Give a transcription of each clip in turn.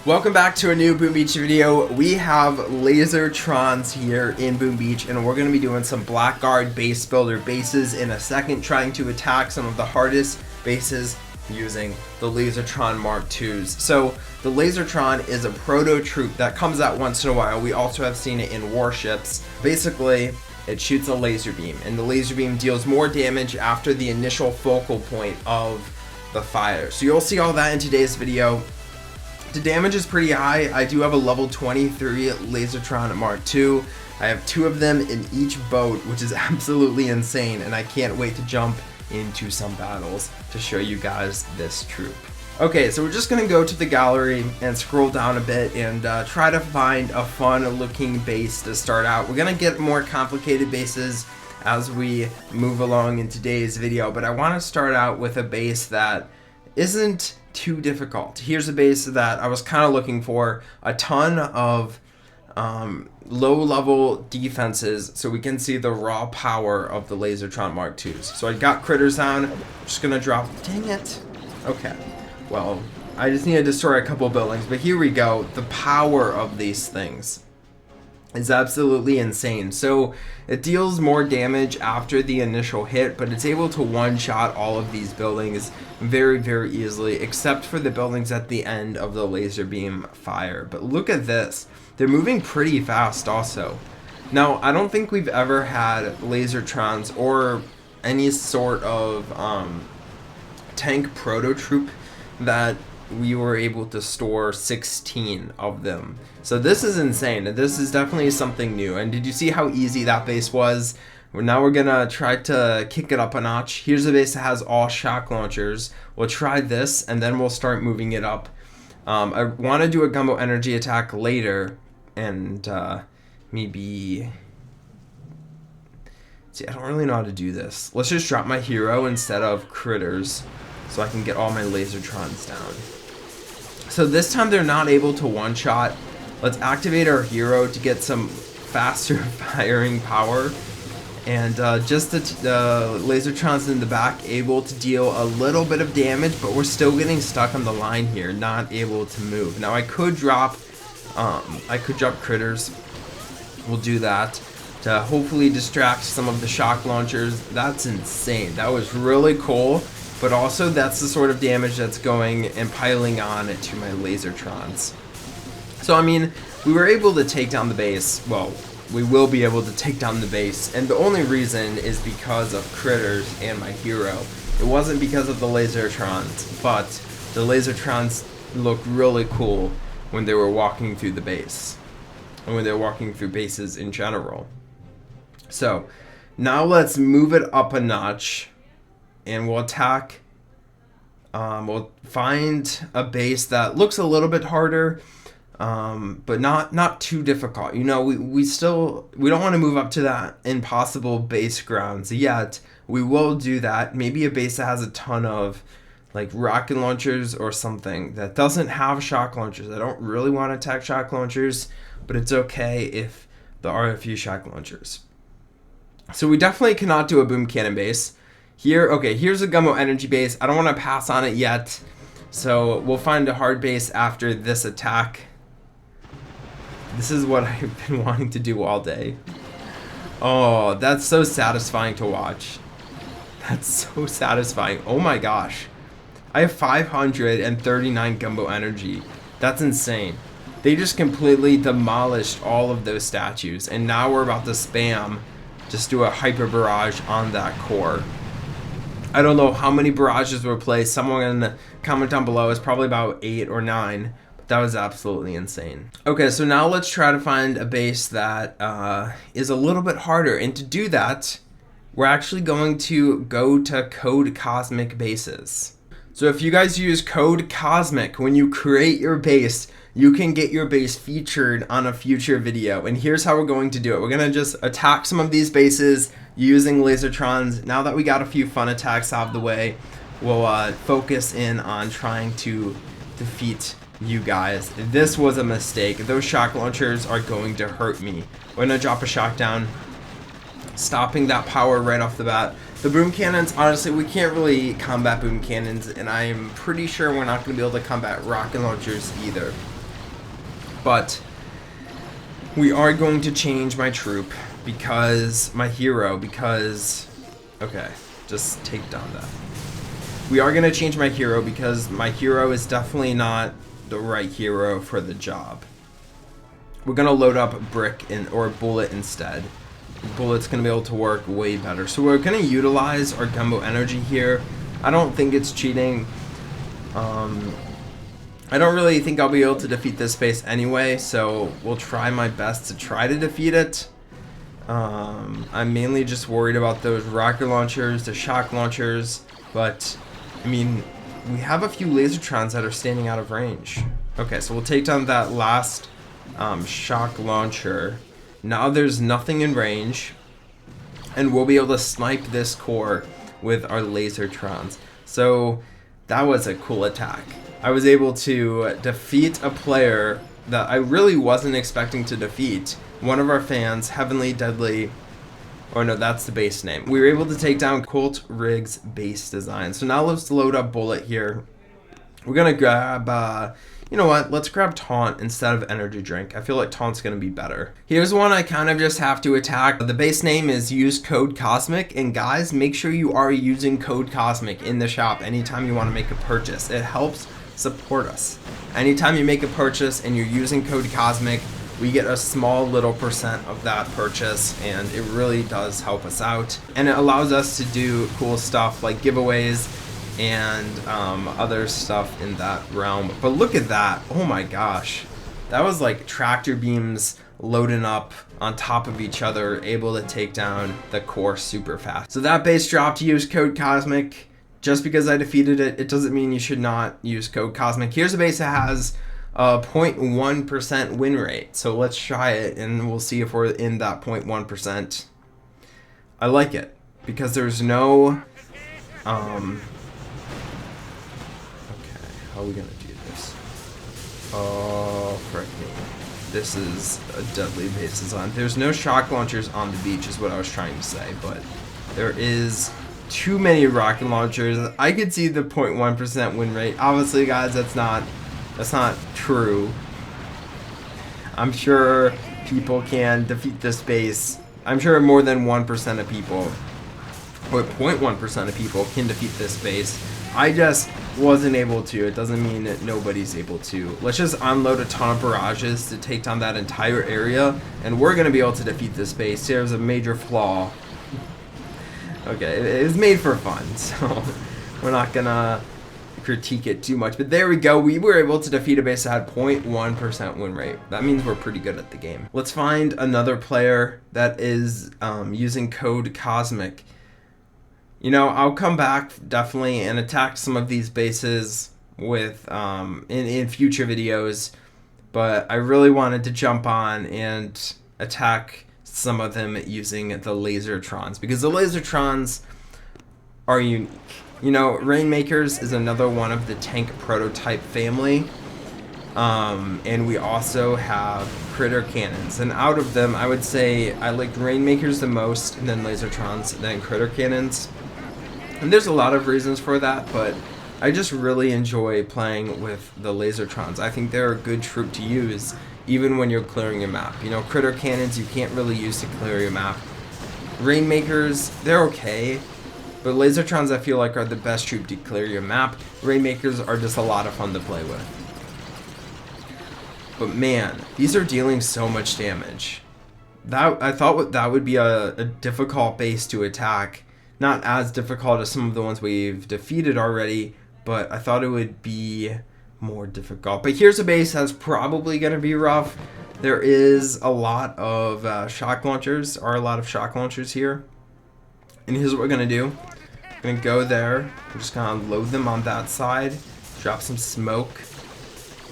Welcome back to a new Boom Beach video. We have Lazortrons here in Boom Beach, and we're going to be doing some Blackguard base builder bases in a second, trying to attack some of the hardest bases using the Lazortron Mk. So the Lazortron is a proto troop that comes out once in a while. We also have seen it in warships. Basically, it shoots a laser beam, and the laser beam deals more damage after the initial focal point of the fire. So you'll see all that in today's video. The damage is pretty high. I do have a level 23 Lazortron Mk. I have 2 of them in each boat, which is absolutely insane, and I can't wait to jump into some battles to show you guys this troop. Okay, so we're just gonna go to the gallery and scroll down a bit and try to find a fun looking base to start out. We're gonna get more complicated bases as we move along in today's video, but I want to start out with a base that isn't too difficult. Here's a base that I was kind of looking for: a ton of low level defenses so we can see the raw power of the Lazortron Mk. So I got critters down. I'm just gonna drop. Dang it. Okay, well, I just need to destroy a couple buildings, but here we go. The power of these things is absolutely insane. So it deals more damage after the initial hit, but it's able to one-shot all of these buildings very, very easily, except for the buildings at the end of the laser beam fire. But look at this. They're moving pretty fast also. Now, I don't think we've ever had Lazortrons or any sort of tank proto troop that we were able to store 16 of them. So this is insane. This is definitely something new. And did you see how easy that base was? Now we're gonna try to kick it up a notch. Here's a base that has all shock launchers. We'll try this and then we'll start moving it up. I want to do a gumbo energy attack later, and maybe... See, I don't really know how to do this. Let's just drop my hero instead of critters so I can get all my Lazortrons down. So this time they're not able to one-shot. Let's activate our hero to get some faster firing power. And just the Lazortrons in the back able to deal a little bit of damage, but we're still getting stuck on the line here, not able to move. Now I could drop critters. We'll do that to hopefully distract some of the shock launchers. That's insane. That was really cool. But also, that's the sort of damage that's going and piling on to my Lazortrons. So, I mean, we were able to take down the base. Well, we will be able to take down the base. And the only reason is because of critters and my hero. It wasn't because of the Lazortrons, but the Lazortrons look really cool when they were walking through the base. And when they're walking through bases in general. So, now let's move it up a notch. And we'll attack, we'll find a base that looks a little bit harder, but not too difficult. You know, we don't want to move up to that impossible base grounds yet. We will do that. Maybe a base that has a ton of like rocket launchers or something that doesn't have shock launchers. I don't really want to attack shock launchers, but it's okay if there are a few shock launchers. So we definitely cannot do a boom cannon base. Here, okay, here's a gumbo energy base. I don't want to pass on it yet, so we'll find a hard base after this attack. This is what I've been wanting to do all day. Oh, that's so satisfying to watch. That's so satisfying. Oh my gosh. I have 539 gumbo energy. That's insane. They just completely demolished all of those statues, and now we're about to spam, just do a hyper barrage on that core. I don't know how many barrages were placed. Someone in the comment down below is probably about 8 or 9. But that was absolutely insane. Okay, so now let's try to find a base that is a little bit harder. And to do that, we're actually going to go to code Cosmic bases. So if you guys use code Cosmic when you create your base, you can get your base featured on a future video. And here's how we're going to do it. We're going to just attack some of these bases using Lazortrons. Now that we got a few fun attacks out of the way, we'll focus in on trying to defeat you guys. This was a mistake. Those shock launchers are going to hurt me. We're going to drop a shock down, stopping that power right off the bat. The boom cannons, honestly, we can't really combat boom cannons, and I'm pretty sure we're not going to be able to combat rocket launchers either. But we are going to change my troop because my hero, because, okay, just take down that. We are going to change my hero because my hero is definitely not the right hero for the job. We're going to load up Brick or Bullet instead. Bullet's going to be able to work way better. So we're going to utilize our Gumbo energy here. I don't think it's cheating. I don't really think I'll be able to defeat this base anyway, so we'll try my best to try to defeat it. I'm mainly just worried about those rocket launchers, the shock launchers, but I mean, we have a few Lazortrons that are standing out of range. Okay, so we'll take down that last shock launcher. Now there's nothing in range, and we'll be able to snipe this core with our Lazortrons. So that was a cool attack. I was able to defeat a player that I really wasn't expecting to defeat. One of our fans, Heavenly Deadly, or no, that's the base name. We were able to take down Colt Riggs base design. So now let's load up Bullet here. We're gonna grab, you know what, let's grab Taunt instead of Energy Drink. I feel like Taunt's gonna be better. Here's one I kind of just have to attack. The base name is use code Cosmic, and guys, make sure you are using code Cosmic in the shop anytime you wanna make a purchase. It helps support us. Anytime you make a purchase and you're using code Cosmic, we get a small little percent of that purchase, and it really does help us out. And it allows us to do cool stuff like giveaways and other stuff in that realm. But look at that. Oh my gosh. That was like tractor beams loading up on top of each other, able to take down the core super fast. So that base dropped to use code Cosmic. Just because I defeated it, it doesn't mean you should not use code Cosmic. Here's a base that has a 0.1% win rate. So let's try it and we'll see if we're in that 0.1%. I like it because there's no okay, how are we gonna do this? Oh, frick me. This is a deadly base design. There's no shock launchers on the beach is what I was trying to say, but there is too many rocket launchers. I could see the 0.1% win rate. Obviously, guys, that's not true. I'm sure people can defeat this base. I'm sure more than 1% of people, or 0.1% of people, can defeat this base. I just wasn't able to. It doesn't mean that nobody's able to. Let's just unload a ton of barrages to take down that entire area, and we're gonna be able to defeat this base. There's a major flaw. Okay, it was made for fun, so we're not gonna critique it too much. But there we go. We were able to defeat a base that had 0.1% win rate. That means we're pretty good at the game. Let's find another player that is using code Cosmic. You know, I'll come back definitely and attack some of these bases with in future videos, but I really wanted to jump on and attack some of them using the Lazortrons, because the Lazortrons are unique. You know, Rainmakers is another one of the tank prototype family, and we also have critter cannons, and out of them I would say I like Rainmakers the most, and then Lazortrons, then critter cannons. And there's a lot of reasons for that, but I just really enjoy playing with the Lazortrons. I think they're a good troop to use even when you're clearing your map. You know, critter cannons you can't really use to clear your map. Rainmakers, they're okay, but Lazortrons I feel like are the best troop to clear your map. Rainmakers are just a lot of fun to play with. But man, these are dealing so much damage. I thought that would be a difficult base to attack. Not as difficult as some of the ones we've defeated already, but I thought it would be more difficult. But here's a base that's probably going to be rough. There is a lot of shock launchers, here. And here's what we're going to do. We're going to go there. We're just going to load them on that side. Drop some smoke.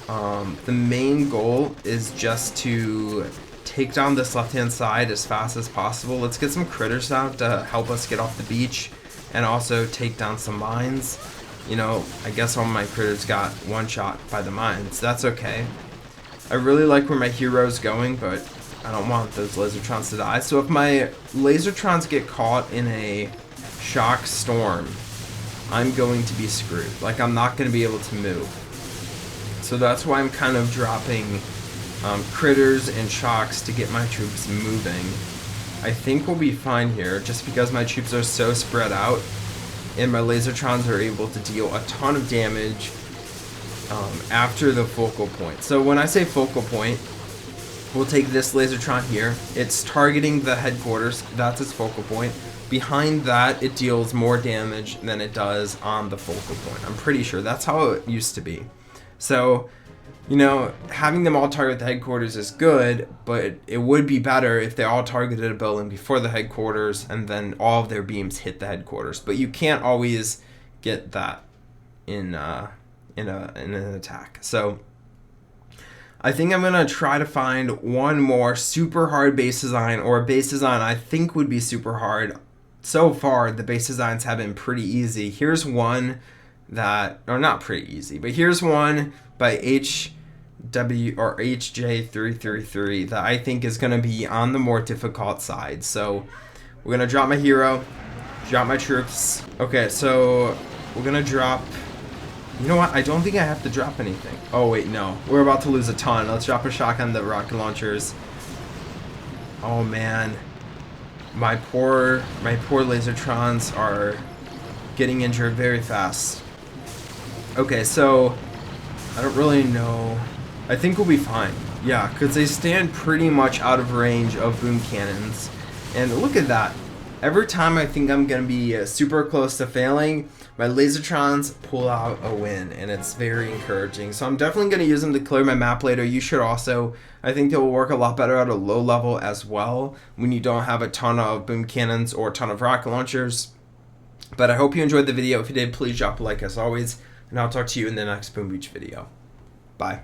The main goal is just to take down this left-hand side as fast as possible. Let's get some critters out to help us get off the beach and also take down some mines. You know, I guess all my critters got one shot by the mines. That's okay. I really like where my hero's going, but I don't want those Lazortrons to die. So if my Lazortrons get caught in a shock storm, I'm going to be screwed. Like, I'm not going to be able to move. So that's why I'm kind of dropping critters and shocks to get my troops moving. I think we'll be fine here, just because my troops are so spread out, and my Lazortrons are able to deal a ton of damage after the focal point. So when I say focal point, we'll take this Lazortron here. It's targeting the headquarters. That's its focal point. Behind that, it deals more damage than it does on the focal point. I'm pretty sure that's how it used to be. So, you know, having them all target the headquarters is good, but it would be better if they all targeted a building before the headquarters and then all of their beams hit the headquarters. But you can't always get that in an attack. So I think I'm gonna try to find one more super hard base design, or a base design I think would be super hard. So far, the base designs have been pretty easy. Here's one that, or not pretty easy, but here's one by HJ333 that I think is gonna be on the more difficult side. So we're gonna drop my hero, drop my troops. Okay, so we're gonna drop. You know what? I don't think I have to drop anything. Oh wait, no. We're about to lose a ton. Let's drop a shock on the rocket launchers. Oh man. My poor Lazortrons are getting injured very fast. Okay, so I don't really know. I think we'll be fine. Yeah, because they stand pretty much out of range of boom cannons. And look at that. Every time I think I'm going to be super close to failing, my Lazortrons pull out a win, and it's very encouraging. So I'm definitely going to use them to clear my map later. You should also. I think they will work a lot better at a low level as well, when you don't have a ton of boom cannons or a ton of rocket launchers. But I hope you enjoyed the video. If you did, please drop a like as always, and I'll talk to you in the next Boom Beach video. Bye.